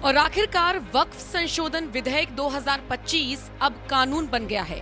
और आखिरकार वक्फ संशोधन विधेयक 2025 अब कानून बन गया है।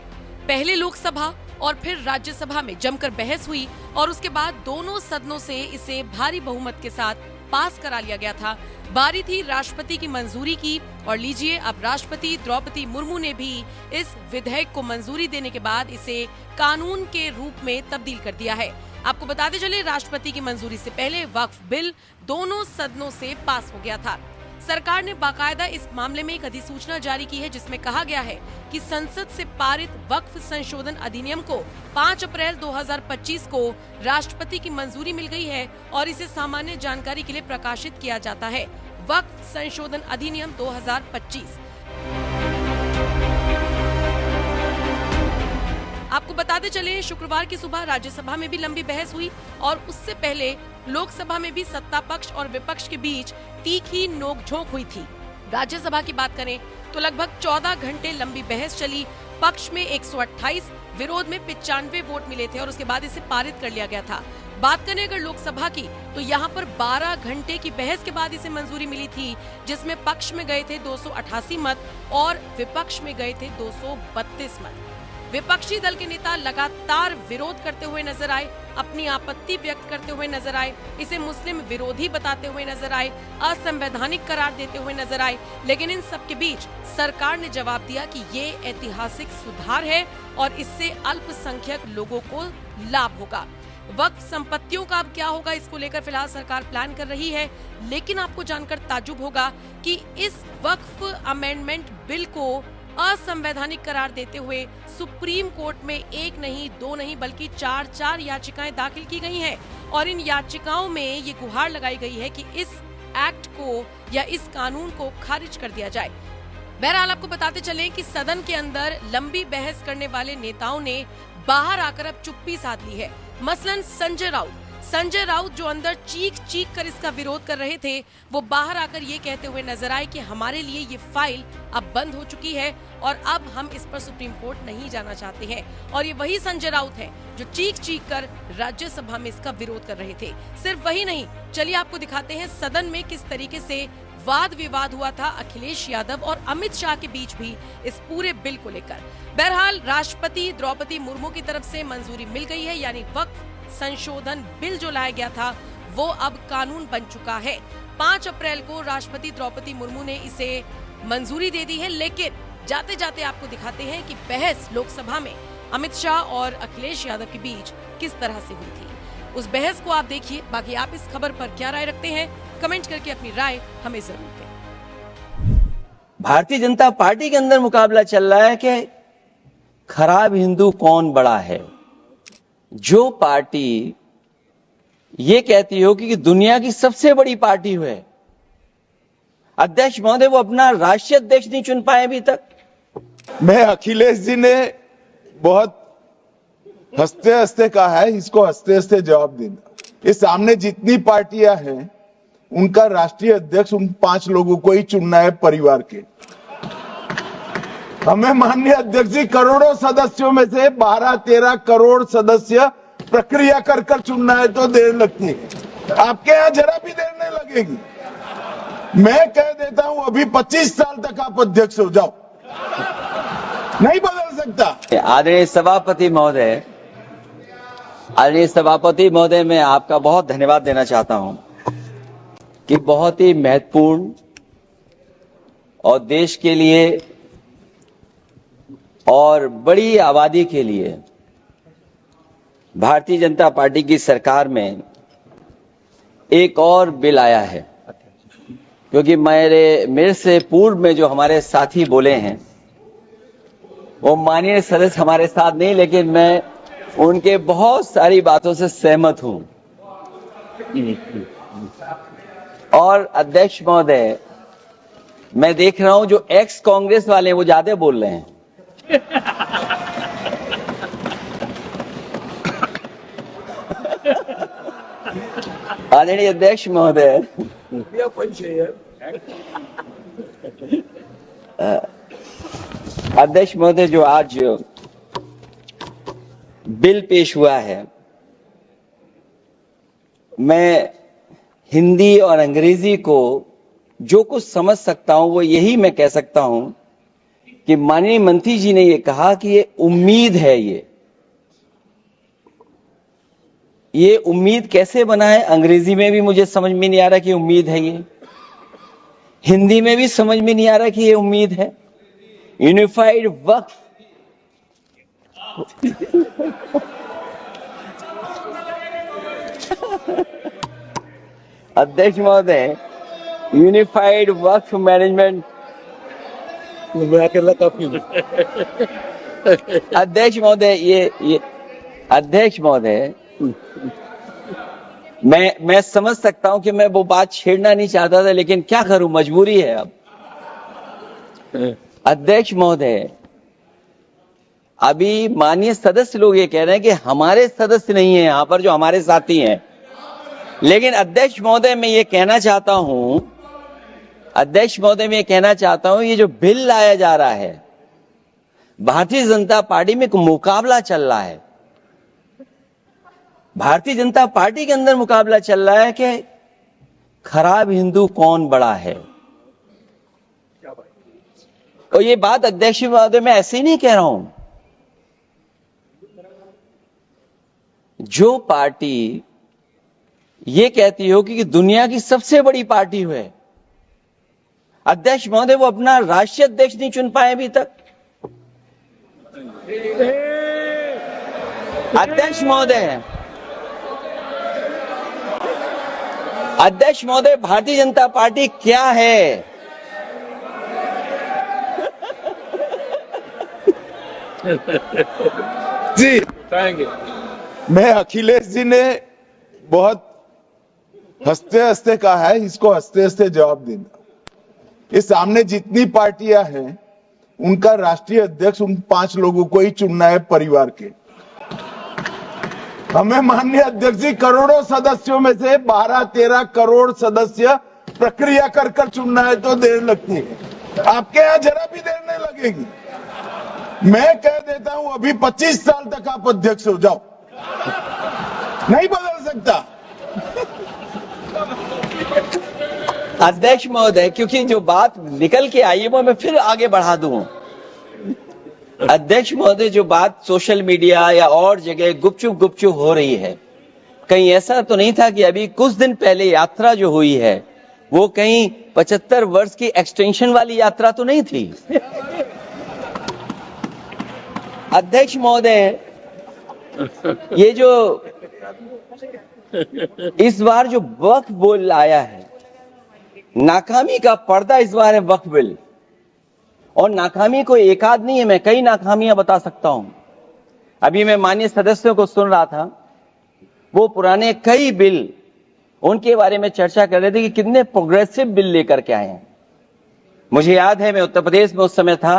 पहले लोकसभा और फिर राज्यसभा में जमकर बहस हुई और उसके बाद दोनों सदनों से इसे भारी बहुमत के साथ पास करा लिया गया था। बारी थी राष्ट्रपति की मंजूरी की और लीजिए अब राष्ट्रपति द्रौपदी मुर्मू ने भी इस विधेयक को मंजूरी देने के बाद इसे कानून के रूप में तब्दील कर दिया है। आपको बताते चले राष्ट्रपति की मंजूरी से पहले वक्फ बिल दोनों सदनों से पास हो गया था। सरकार ने बाकायदा इस मामले में एक अधिसूचना जारी की है जिसमें कहा गया है कि संसद से पारित वक्फ संशोधन अधिनियम को 5 अप्रैल 2025 को राष्ट्रपति की मंजूरी मिल गई है और इसे सामान्य जानकारी के लिए प्रकाशित किया जाता है। वक्फ संशोधन अधिनियम 2025। आपको बताते चले शुक्रवार की सुबह राज्यसभा में भी लंबी बहस हुई और उससे पहले लोकसभा में भी सत्ता पक्ष और विपक्ष के बीच तीखी नोकझोंक हुई थी। राज्यसभा की बात करें तो लगभग 14 घंटे लंबी बहस चली। पक्ष में 128, विरोध में 95 वोट मिले थे और उसके बाद इसे पारित कर लिया गया था। बात करें अगर लोकसभा की तो यहाँ पर 12 घंटे की बहस के बाद इसे मंजूरी मिली थी, जिसमें पक्ष में गए थे 288 मत और विपक्ष में गए थे 232 मत। विपक्षी दल के नेता लगातार विरोध करते हुए नजर आए, अपनी आपत्ति व्यक्त करते हुए नजर आए, इसे मुस्लिम विरोधी बताते हुए नजर आए, असंवैधानिक करार देते हुए नजर आए। लेकिन इन सब के बीच सरकार ने जवाब दिया कि ये ऐतिहासिक सुधार है और इससे अल्पसंख्यक लोगों को लाभ होगा। वक्फ संपत्तियों का अब क्या होगा, इसको लेकर फिलहाल सरकार प्लान कर रही है। लेकिन आपको जानकर ताज्जुब होगा कि इस वक्फ अमेंडमेंट बिल को असंवैधानिक करार देते हुए सुप्रीम कोर्ट में एक नहीं, दो नहीं बल्कि 4 याचिकाएं दाखिल की गई हैं और इन याचिकाओं में ये गुहार लगाई गई है कि इस एक्ट को या इस कानून को खारिज कर दिया जाए। बहरहाल आपको बताते चलें कि सदन के अंदर लंबी बहस करने वाले नेताओं ने बाहर आकर अब चुप्पी साध ली है। मसलन संजय राउत जो अंदर चीख कर इसका विरोध कर रहे थे, वो बाहर आकर ये कहते हुए नजर आए कि हमारे लिए ये फाइल अब बंद हो चुकी है और अब हम इस पर सुप्रीम कोर्ट नहीं जाना चाहते हैं। और ये वही संजय राउत है जो चीख कर राज्यसभा में इसका विरोध कर रहे थे। सिर्फ वही नहीं, चलिए आपको दिखाते हैं सदन में किस तरीके से वाद विवाद हुआ था अखिलेश यादव और अमित शाह के बीच भी इस पूरे बिल को लेकर। बहरहाल राष्ट्रपति द्रौपदी मुर्मू की तरफ से मंजूरी मिल गई है, यानी वक्फ संशोधन बिल जो लाया गया था वो अब कानून बन चुका है। 5 अप्रैल को राष्ट्रपति द्रौपदी मुर्मू ने इसे मंजूरी दे दी है। लेकिन जाते जाते आपको दिखाते हैं कि बहस लोकसभा में अमित शाह और अखिलेश यादव के बीच किस तरह से हुई थी। उस बहस को आप देखिए। बाकी आप इस खबर पर क्या राय रखते हैं, कमेंट करके अपनी राय हमें जरूर दें। भारतीय जनता पार्टी के अंदर मुकाबला चल रहा है कि खराब हिंदू कौन बड़ा है। जो पार्टी ये कहती हो कि दुनिया की सबसे बड़ी पार्टी है, अध्यक्ष महोदय वो अपना राष्ट्रीय अध्यक्ष नहीं चुन पाए अभी तक। मैं अखिलेश जी ने बहुत हंसते हंसते कहा है, इसको हंसते हंसते जवाब देना। इस सामने जितनी पार्टियां हैं उनका राष्ट्रीय अध्यक्ष उन 5 लोगों को ही चुनना है परिवार के। हमें माननीय अध्यक्ष जी करोड़ों सदस्यों में से 12-13 करोड़ सदस्य प्रक्रिया कर चुनना है तो देर लगती है। आपके यहां जरा भी देर नहीं लगेगी। मैं कह देता हूं अभी 25 साल तक आप अध्यक्ष हो जाओ, नहीं बदल सकता। आदरणीय सभापति महोदय मैं आपका बहुत धन्यवाद देना चाहता हूं कि बहुत ही महत्वपूर्ण और देश के लिए और बड़ी आबादी के लिए भारतीय जनता पार्टी की सरकार में एक और बिल आया है। क्योंकि मेरे से पूर्व में जो हमारे साथी बोले हैं वो माननीय सदस्य हमारे साथ नहीं, लेकिन मैं उनके बहुत सारी बातों से सहमत हूं। और अध्यक्ष महोदय मैं देख रहा हूं जो एक्स कांग्रेस वाले हैं वो ज्यादा बोल रहे हैं। आदरणीय अध्यक्ष महोदय, अध्यक्ष महोदय जो आज बिल पेश हुआ है, मैं हिंदी और अंग्रेजी को जो कुछ समझ सकता हूं वो यही मैं कह सकता हूं कि माननीय मंत्री जी ने ये कहा कि ये उम्मीद है। ये उम्मीद कैसे बना है, अंग्रेजी में भी मुझे समझ में नहीं आ रहा कि उम्मीद है ये, हिंदी में भी समझ में नहीं आ रहा कि ये उम्मीद है। यूनिफाइड वक्फ अध्यक्ष महोदय, यूनिफाइड वक्फ मैनेजमेंट अध्यक्ष महोदय, ये अध्यक्ष महोदय, मैं समझ सकता हूं कि मैं वो बात छेड़ना नहीं चाहता था, लेकिन क्या करूं, मजबूरी है अब। अध्यक्ष महोदय, अभी माननीय सदस्य लोग ये कह रहे हैं कि हमारे सदस्य नहीं है यहां पर जो हमारे साथी हैं, लेकिन अध्यक्ष महोदय मैं ये कहना चाहता हूं, अध्यक्ष महोदय मैं ये कहना चाहता हूं, ये जो बिल लाया जा रहा है, भारतीय जनता पार्टी में एक मुकाबला चल रहा है। भारतीय जनता पार्टी के अंदर मुकाबला चल रहा है कि खराब हिंदू कौन बड़ा है। और ये बात अध्यक्ष महोदय मैं ऐसे ही नहीं कह रहा हूं। जो पार्टी ये कहती हो कि दुनिया की सबसे बड़ी पार्टी है, अध्यक्ष महोदय वो अपना राष्ट्रीय अध्यक्ष नहीं चुन पाए अभी तक। अध्यक्ष महोदय, भारतीय जनता पार्टी क्या है? जी मैं अखिलेश जी ने बहुत हंसते हंसते कहा है, इसको हंसते हंसते जवाब देना। इस सामने जितनी पार्टियां हैं उनका राष्ट्रीय अध्यक्ष उन 5 लोगों को ही चुनना है परिवार के। हमें माननीय अध्यक्ष जी करोड़ों सदस्यों में से 12-13 करोड़ सदस्य प्रक्रिया कर कर चुनना है तो देर लगती है। आपके यहां जरा भी देर नहीं लगेगी। मैं कह देता हूं अभी 25 साल तक आप अध्यक्ष हो जाओ, नहीं बदल सकता। अध्यक्ष महोदय, क्योंकि जो बात निकल के आई है वो मैं फिर आगे बढ़ा दूं। अध्यक्ष महोदय, जो बात सोशल मीडिया या और जगह गुपचुप हो रही है, कहीं ऐसा तो नहीं था कि अभी कुछ दिन पहले यात्रा जो हुई है वो कहीं 75 वर्ष की एक्सटेंशन वाली यात्रा तो नहीं थी। अध्यक्ष महोदय, ये जो इस बार जो वक्फ बिल आया है, नाकामी का पर्दा इस बार है वक्फ बिल। और नाकामी कोई एक आध नहीं है, मैं कई नाकामियां बता सकता हूं। अभी मैं माननीय सदस्यों को सुन रहा था, वो पुराने कई बिल उनके बारे में चर्चा कर रहे थे कि कितने प्रोग्रेसिव बिल लेकर के आए हैं। मुझे याद है मैं उत्तर प्रदेश में उस समय था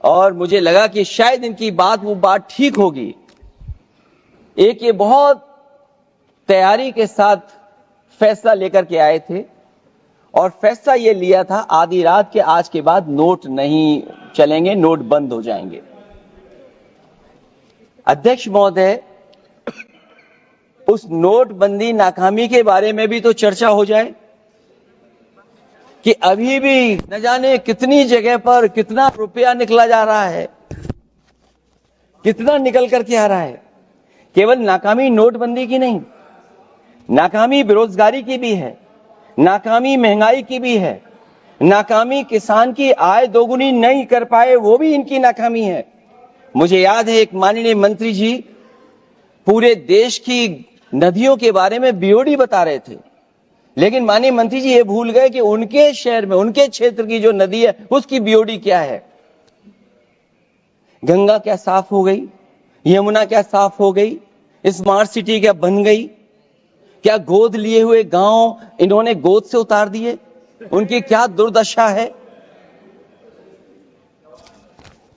और मुझे लगा कि शायद इनकी वो बात ठीक होगी। एक ये बहुत तैयारी के साथ फैसला लेकर के आए थे और फैसला ये लिया था आधी रात के आज के बाद नोट नहीं चलेंगे, नोट बंद हो जाएंगे। अध्यक्ष महोदय, उस नोटबंदी नाकामी के बारे में भी तो चर्चा हो जाए कि अभी भी न जाने कितनी जगह पर कितना रुपया निकला जा रहा है, कितना निकल करके आ रहा है। केवल नाकामी नोटबंदी की नहीं, नाकामी बेरोजगारी की भी है, नाकामी महंगाई की भी है, नाकामी किसान की आय दोगुनी नहीं कर पाए वो भी इनकी नाकामी है। मुझे याद है एक माननीय मंत्री जी पूरे देश की नदियों के बारे में बीओडी बता रहे थे, लेकिन माननीय मंत्री जी ये भूल गए कि उनके शहर में, उनके क्षेत्र की जो नदी है उसकी बीओडी क्या है। गंगा क्या साफ हो गई, यमुना क्या साफ हो गई, स्मार्ट सिटी क्या बन गई, क्या गोद लिए हुए गांव इन्होंने गोद से उतार दिए, उनकी क्या दुर्दशा है।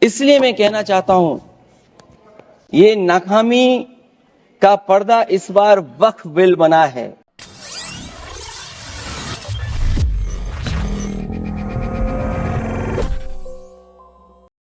इसलिए मैं कहना चाहता हूं, ये नाकामी का पर्दा इस बार वक्फ बिल बना है।